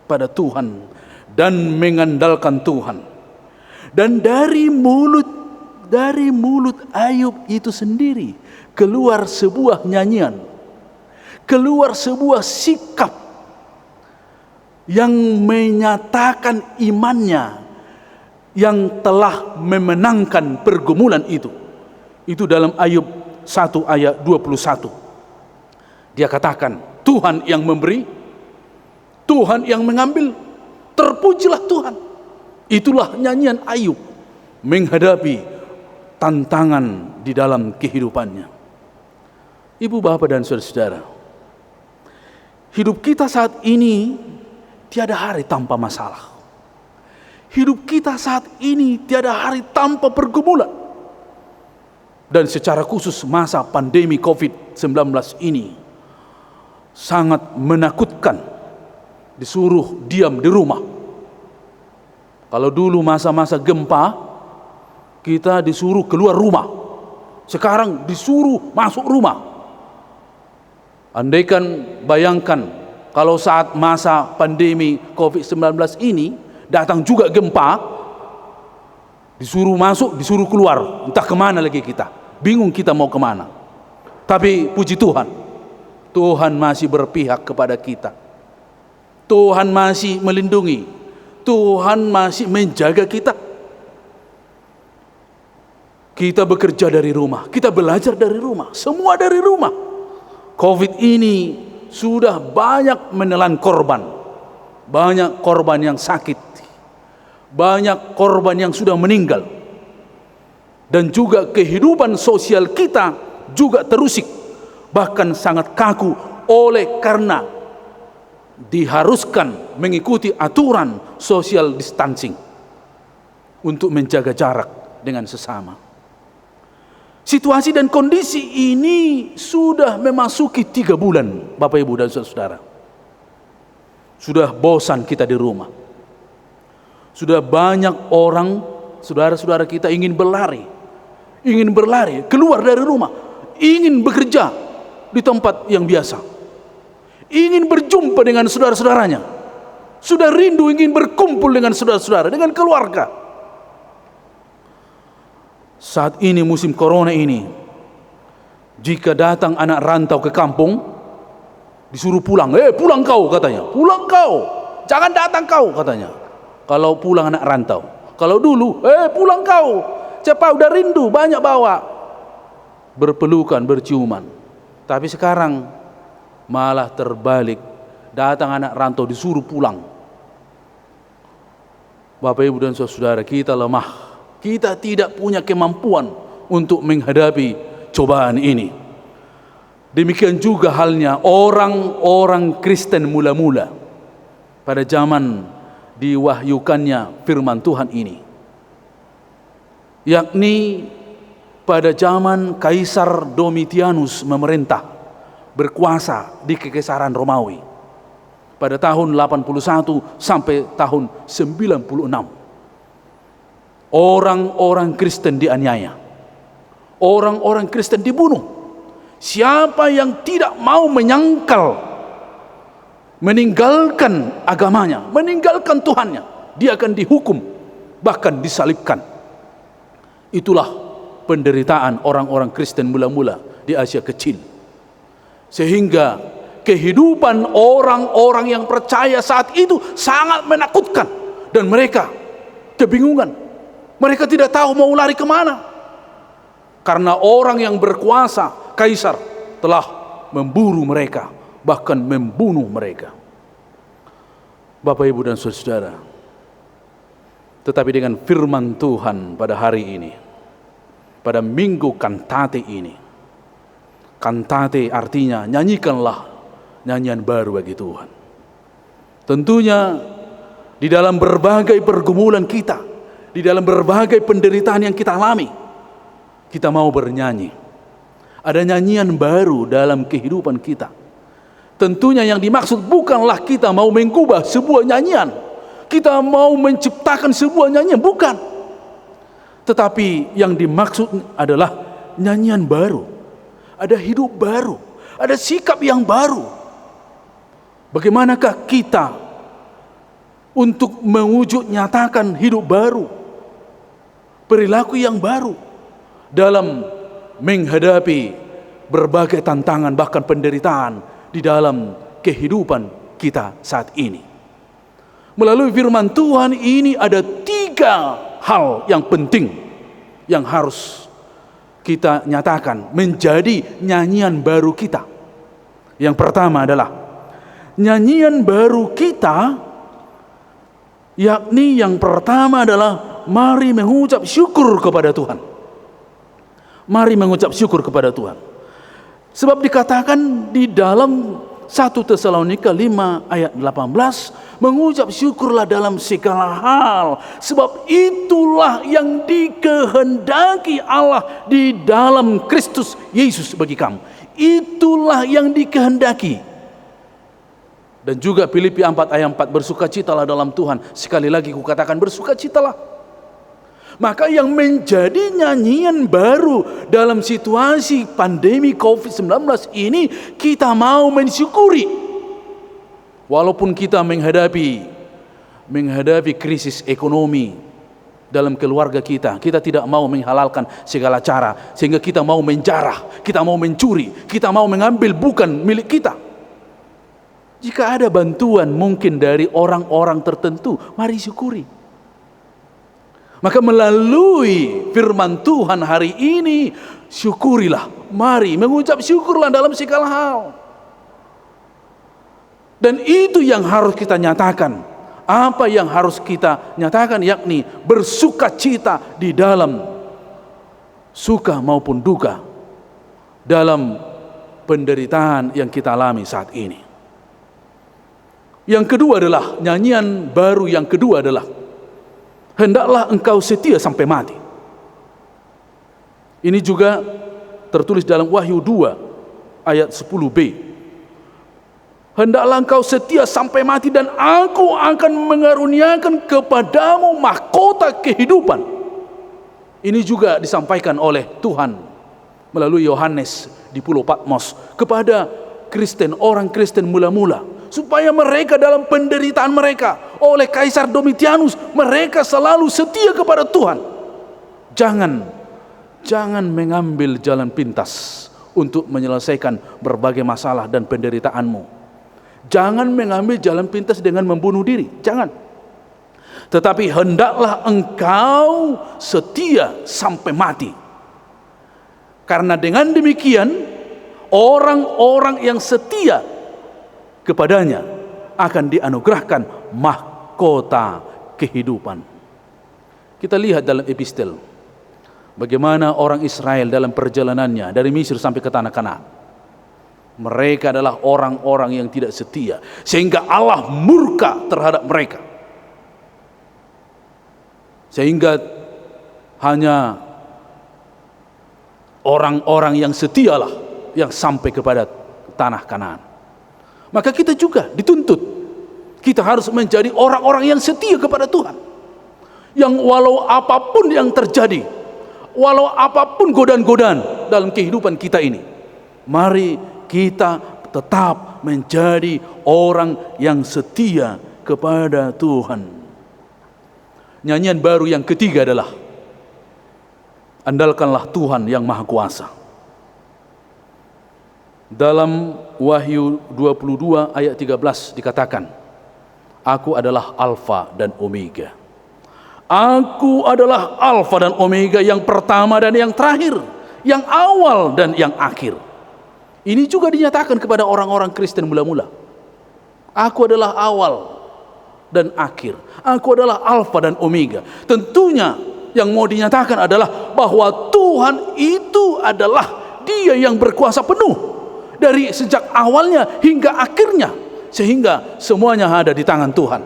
pada Tuhan dan mengandalkan Tuhan. Dan dari mulut Ayub itu sendiri keluar sebuah nyanyian, keluar sebuah sikap yang menyatakan imannya yang telah memenangkan pergumulan itu. Itu dalam Ayub 1 ayat 21. Dia katakan, Tuhan yang memberi, Tuhan yang mengambil, terpujilah Tuhan. Itulah nyanyian Ayub menghadapi tantangan di dalam kehidupannya. Ibu, bapak, dan saudara-saudara, hidup kita saat ini tiada hari tanpa masalah. Hidup kita saat ini tiada hari tanpa pergumulan. Dan secara khusus masa pandemi COVID-19 ini sangat menakutkan. Disuruh diam di rumah. Kalau dulu masa-masa gempa, kita disuruh keluar rumah. Sekarang disuruh masuk rumah. Andaikan bayangkan kalau saat masa pandemi COVID-19 ini datang juga gempa, disuruh masuk, disuruh keluar, entah kemana lagi kita. Bingung kita mau kemana. Tapi puji Tuhan, Tuhan masih berpihak kepada kita. Tuhan masih melindungi. Tuhan masih menjaga kita. Kita bekerja dari rumah, kita belajar dari rumah, semua dari rumah. COVID ini sudah banyak menelan korban. Banyak korban yang sakit. Banyak korban yang sudah meninggal. Dan juga kehidupan sosial kita juga terusik. Bahkan sangat kaku oleh karena diharuskan mengikuti aturan social distancing untuk menjaga jarak dengan sesama. Situasi dan kondisi ini sudah memasuki 3 bulan, Bapak, Ibu, dan saudara-saudara. Sudah bosan kita di rumah. Sudah banyak orang, saudara-saudara kita ingin berlari, keluar dari rumah, ingin bekerja di tempat yang biasa, ingin berjumpa dengan saudara-saudaranya, sudah rindu ingin berkumpul dengan saudara-saudara, dengan keluarga. Saat ini musim corona ini, jika datang anak rantau ke kampung, disuruh pulang. Pulang kau, katanya. Pulang kau, jangan datang kau, katanya. Kalau pulang anak rantau. Kalau dulu, pulang kau, cepat, udah rindu, banyak bawa. Berpelukan, berciuman. Tapi sekarang malah terbalik. Datang anak rantau disuruh pulang. Bapak, Ibu, dan saudara, kita lemah. Kita tidak punya kemampuan untuk menghadapi cobaan ini. Demikian juga halnya orang-orang Kristen mula-mula pada zaman diwahyukannya firman Tuhan ini. Yakni pada zaman Kaisar Domitianus memerintah, berkuasa di Kekaisaran Romawi pada tahun 81 sampai tahun 96. Orang-orang Kristen dianiaya, orang-orang Kristen dibunuh. Siapa yang tidak mau menyangkal, meninggalkan agamanya, meninggalkan Tuhannya, dia akan dihukum, bahkan disalibkan. Itulah penderitaan orang-orang Kristen mula-mula di Asia Kecil. Sehingga kehidupan orang-orang yang percaya saat itu sangat menakutkan. Dan mereka kebingungan. Mereka tidak tahu mau lari kemana. Karena orang yang berkuasa, kaisar, telah memburu mereka, bahkan membunuh mereka. Bapak, Ibu, dan saudara, tetapi dengan firman Tuhan pada hari ini, pada minggu kantate ini, kantate artinya nyanyikanlah nyanyian baru bagi Tuhan. Tentunya di dalam berbagai pergumulan kita, di dalam berbagai penderitaan yang kita alami, kita mau bernyanyi. Ada nyanyian baru dalam kehidupan kita. Tentunya yang dimaksud bukanlah kita mau mengubah sebuah nyanyian, kita mau menciptakan sebuah nyanyian, bukan. Tetapi yang dimaksud adalah nyanyian baru. Ada hidup baru, ada sikap yang baru. Bagaimanakah kita untuk mewujud nyatakan hidup baru, perilaku yang baru dalam menghadapi berbagai tantangan bahkan penderitaan di dalam kehidupan kita saat ini. Melalui firman Tuhan ini ada 3 hal yang penting yang harus kita nyatakan menjadi nyanyian baru kita. Yang pertama adalah nyanyian baru kita, yakni yang pertama adalah mari mengucap syukur kepada Tuhan. Mari mengucap syukur kepada Tuhan. Sebab dikatakan di dalam 1 Tesalonika 5 ayat 18, mengucap syukurlah dalam segala hal, sebab itulah yang dikehendaki Allah di dalam Kristus Yesus bagi kamu. Itulah yang dikehendaki. Dan juga Filipi 4 ayat 4, bersukacitalah dalam Tuhan. Sekali lagi kukatakan, bersukacitalah. Maka yang menjadi nyanyian baru dalam situasi pandemi COVID-19 ini, kita mau mensyukuri. Walaupun kita menghadapi krisis ekonomi dalam keluarga kita, kita tidak mau menghalalkan segala cara, sehingga kita mau menjarah, kita mau mencuri, kita mau mengambil bukan milik kita. Jika ada bantuan mungkin dari orang-orang tertentu, mari syukuri. Maka melalui firman Tuhan hari ini, syukurilah, mari mengucap syukurlah dalam segala hal. Dan itu yang harus kita nyatakan. Apa yang harus kita nyatakan, yakni bersukacita di dalam suka maupun duka, dalam penderitaan yang kita alami saat ini. Yang kedua adalah, nyanyian baru yang kedua adalah, hendaklah engkau setia sampai mati. Ini juga tertulis dalam Wahyu 2 ayat 10b. Hendaklah engkau setia sampai mati dan aku akan mengaruniakan kepadamu mahkota kehidupan. Ini juga disampaikan oleh Tuhan melalui Yohanes di Pulau Patmos kepada Kristen, orang Kristen mula-mula, supaya mereka dalam penderitaan mereka oleh Kaisar Domitianus, mereka selalu setia kepada Tuhan. Jangan mengambil jalan pintas untuk menyelesaikan berbagai masalah dan penderitaanmu. Jangan mengambil jalan pintas dengan membunuh diri, jangan. Tetapi hendaklah engkau setia sampai mati. Karena dengan demikian, orang-orang yang setia kepadanya akan dianugerahkan mahkota kehidupan. Kita lihat dalam epistel bagaimana orang Israel dalam perjalanannya dari Mesir sampai ke tanah Kanaan. Mereka adalah orang-orang yang tidak setia, sehingga Allah murka terhadap mereka. Sehingga hanya orang-orang yang setialah yang sampai kepada tanah Kanaan. Maka kita juga dituntut, kita harus menjadi orang-orang yang setia kepada Tuhan. Yang walau apapun yang terjadi, walau apapun godaan-godaan dalam kehidupan kita ini, mari kita tetap menjadi orang yang setia kepada Tuhan. Nyanyian baru yang ketiga adalah, andalkanlah Tuhan yang Maha Kuasa. Dalam Wahyu 22 ayat 13 dikatakan, Aku adalah Alfa dan Omega. Aku adalah Alfa dan Omega, yang pertama dan yang terakhir, yang awal dan yang akhir. Ini juga dinyatakan kepada orang-orang Kristen mula-mula. Aku adalah awal dan akhir. Aku adalah Alfa dan Omega. Tentunya yang mau dinyatakan adalah bahwa Tuhan itu adalah Dia yang berkuasa penuh dari sejak awalnya hingga akhirnya, sehingga semuanya ada di tangan Tuhan.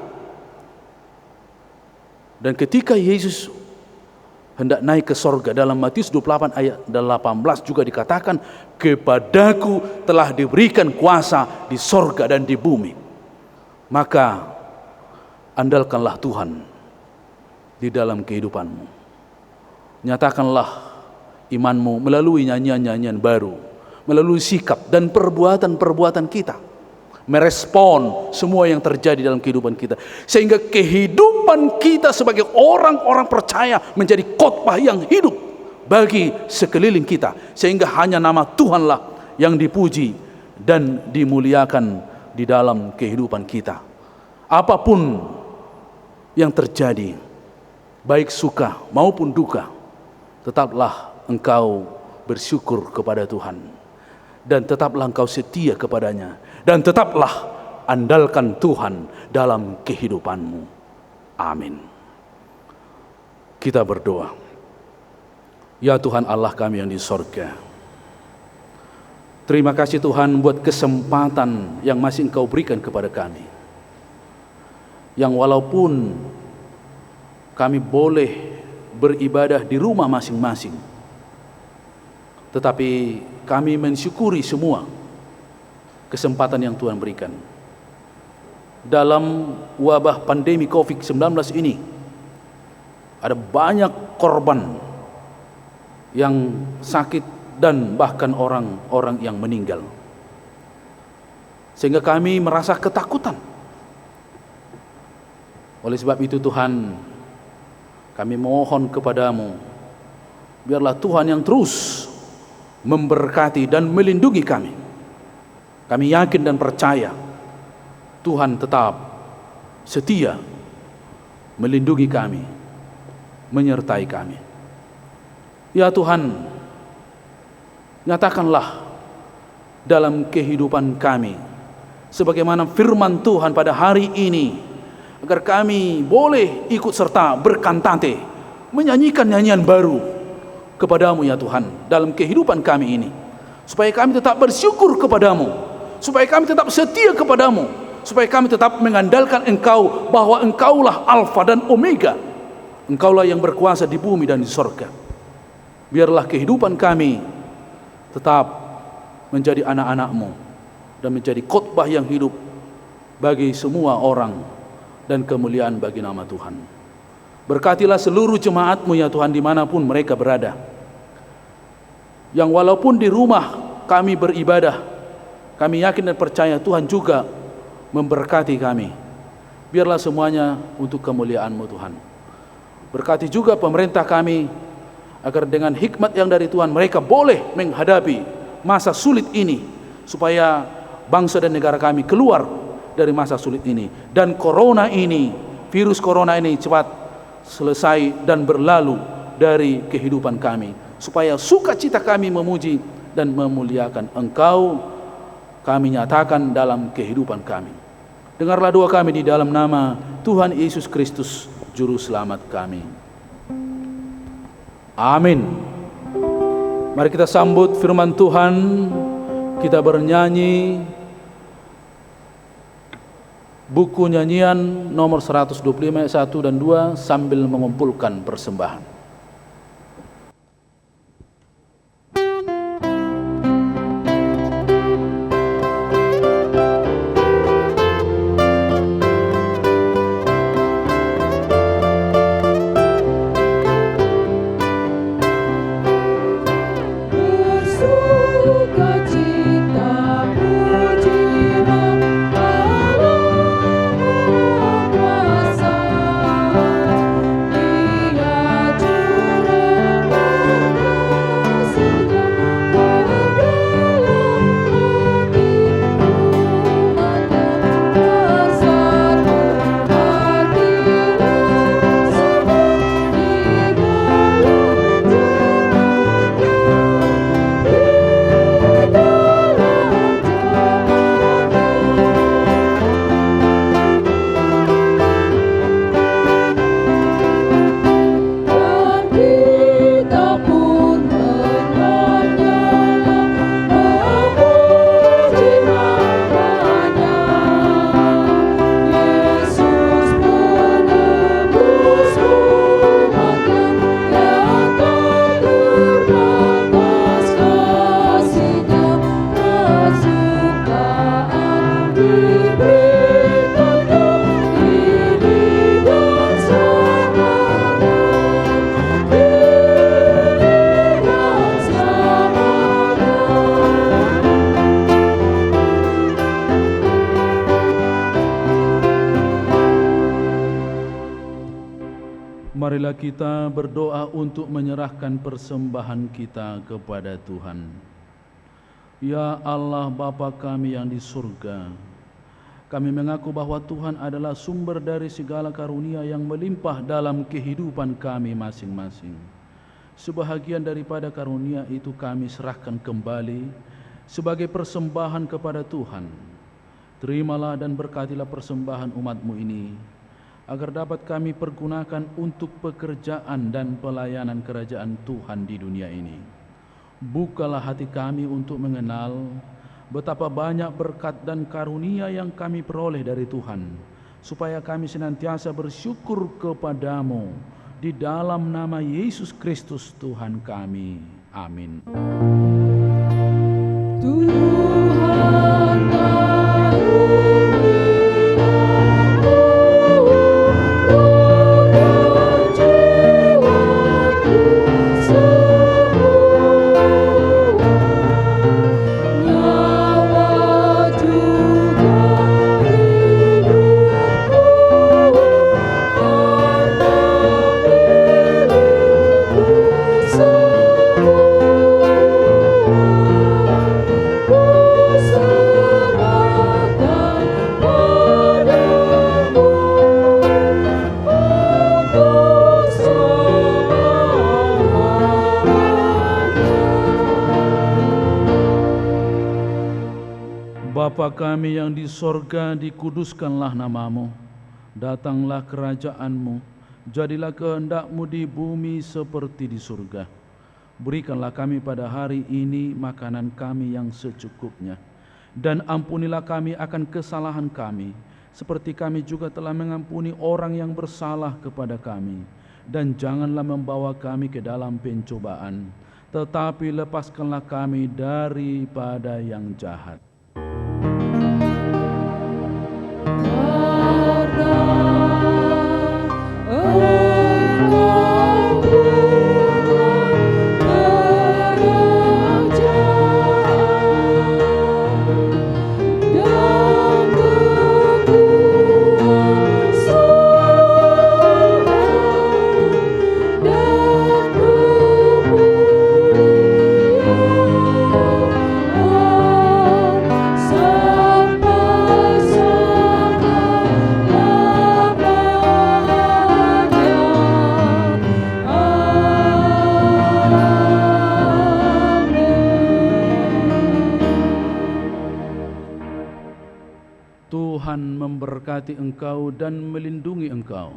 Dan ketika Yesus hendak naik ke sorga, dalam Matius 28 ayat 18 juga dikatakan, kepadaku telah diberikan kuasa di sorga dan di bumi. Maka andalkanlah Tuhan di dalam kehidupanmu. Nyatakanlah imanmu melalui nyanyian-nyanyian baru, melalui sikap dan perbuatan-perbuatan kita, merespon semua yang terjadi dalam kehidupan kita, sehingga kehidupan kita sebagai orang-orang percaya menjadi khotbah yang hidup bagi sekeliling kita, sehingga hanya nama Tuhanlah yang dipuji dan dimuliakan di dalam kehidupan kita. Apapun yang terjadi, baik suka maupun duka, tetaplah engkau bersyukur kepada Tuhan, dan tetaplah engkau setia kepadanya, dan tetaplah andalkan Tuhan dalam kehidupanmu. Amin. Kita berdoa. Ya Tuhan Allah kami yang di sorga, terima kasih Tuhan buat kesempatan yang masih Engkau berikan kepada kami, yang walaupun kami boleh beribadah di rumah masing-masing, tetapi kami mensyukuri semua kesempatan yang Tuhan berikan. Dalam wabah pandemi COVID-19 ini, ada banyak korban yang sakit dan bahkan orang-orang yang meninggal, sehingga kami merasa ketakutan. Oleh sebab itu Tuhan, kami mohon kepadamu, biarlah Tuhan yang terus memberkati dan melindungi kami. Kami yakin dan percaya Tuhan tetap setia melindungi kami, menyertai kami. Ya Tuhan, nyatakanlah dalam kehidupan kami sebagaimana firman Tuhan pada hari ini, agar kami boleh ikut serta berkantate, menyanyikan nyanyian baru kepadamu ya Tuhan dalam kehidupan kami ini, supaya kami tetap bersyukur kepadamu, supaya kami tetap setia kepadamu, supaya kami tetap mengandalkan Engkau, bahwa Engkaulah Alfa dan Omega, Engkaulah yang berkuasa di bumi dan di sorga. Biarlah kehidupan kami tetap menjadi anak-anak-Mu dan menjadi khotbah yang hidup bagi semua orang, dan kemuliaan bagi nama Tuhan. Berkatilah seluruh jemaat-Mu ya Tuhan dimanapun mereka berada, yang walaupun di rumah kami beribadah, kami yakin dan percaya Tuhan juga memberkati kami. Biarlah semuanya untuk kemuliaan-Mu Tuhan. Berkati juga pemerintah kami, agar dengan hikmat yang dari Tuhan mereka boleh menghadapi masa sulit ini, supaya bangsa dan negara kami keluar dari masa sulit ini, dan corona ini, virus corona ini cepat selesai dan berlalu dari kehidupan kami, supaya sukacita kami memuji dan memuliakan Engkau kami nyatakan dalam kehidupan kami. Dengarlah doa kami di dalam nama Tuhan Yesus Kristus Juru Selamat kami. Amin. Mari kita sambut firman Tuhan. Kita bernyanyi buku nyanyian nomor 125 ayat 1 dan 2 sambil mengumpulkan persembahan. Dia Marilah kita berdoa untuk menyerahkan persembahan kita kepada Tuhan. Ya Allah Bapa kami yang di surga, kami mengaku bahwa Tuhan adalah sumber dari segala karunia yang melimpah dalam kehidupan kami masing-masing. Sebahagian daripada karunia itu kami serahkan kembali sebagai persembahan kepada Tuhan. Terimalah dan berkatilah persembahan umat-Mu ini, agar dapat kami pergunakan untuk pekerjaan dan pelayanan kerajaan Tuhan di dunia ini. Bukalah hati kami untuk mengenal betapa banyak berkat dan karunia yang kami peroleh dari Tuhan, supaya kami senantiasa bersyukur kepadamu di dalam nama Yesus Kristus Tuhan kami. Amin. Bapa kami yang di sorga, dikuduskanlah namamu. Datanglah kerajaan-Mu, jadilah kehendak-Mu di bumi seperti di surga. Berikanlah kami pada hari ini makanan kami yang secukupnya. Dan ampunilah kami akan kesalahan kami, seperti kami juga telah mengampuni orang yang bersalah kepada kami. Dan janganlah membawa kami ke dalam pencobaan, tetapi lepaskanlah kami daripada yang jahat. Tuhan memberkati engkau dan melindungi engkau.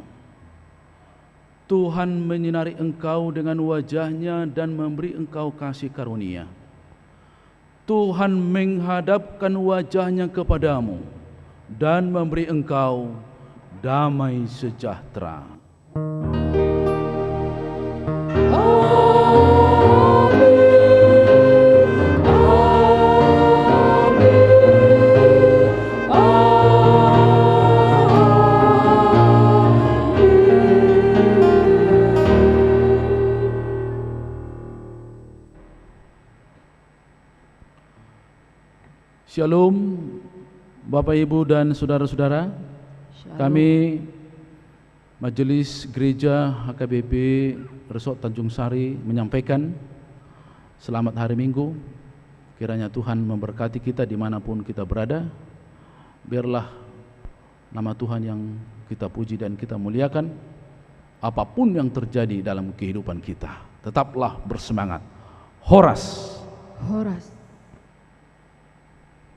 Tuhan menyinari engkau dengan wajah-Nya dan memberi engkau kasih karunia. Tuhan menghadapkan wajah-Nya kepadamu dan memberi engkau damai sejahtera. Shalom, Bapak Ibu dan saudara-saudara. Kami Majelis Gereja HKBP Resort Tanjung Sari menyampaikan selamat hari Minggu. Kiranya Tuhan memberkati kita dimanapun kita berada. Biarlah nama Tuhan yang kita puji dan kita muliakan. Apapun yang terjadi dalam kehidupan kita, tetaplah bersemangat. Horas. Horas.